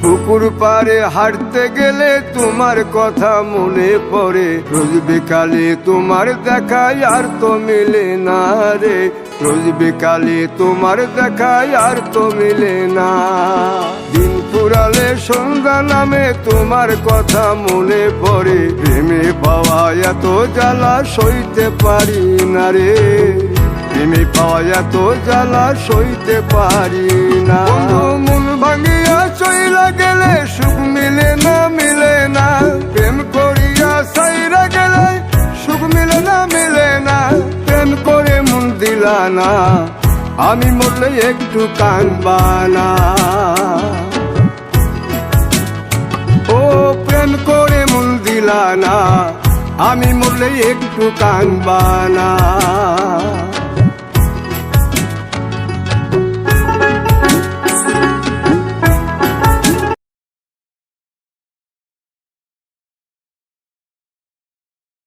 পুকুর পাড়ে হাঁটতে গেলে তোমার কথা মনে পড়ে, রোজ বিকালে তোমার দেখা আর তো মিলে না রে, রোজ বিকালে তোমার দেখা আর তো মিলে না। দিন ফুরালে সন্ধ্যা নামে তোমার কথা মনে পড়ে, প্রেমে পাওয়া এত জ্বালা সইতে পারি না রে, প্রেমে পাওয়া এত জ্বালা সইতে পারি না। মন ভাঙিয়া চইলা গেলে সুখ মিলে না, মিলে না, প্রেম করিয়া সাইরা গেলে সুখ মিলে না, মিলে না, প্রেম করে মন দিলা না, আমি মরলে একটু কাঁদবা না। ও প্রেম করে মন দিলা না, আমি মরলে একটু কাঁদবা না।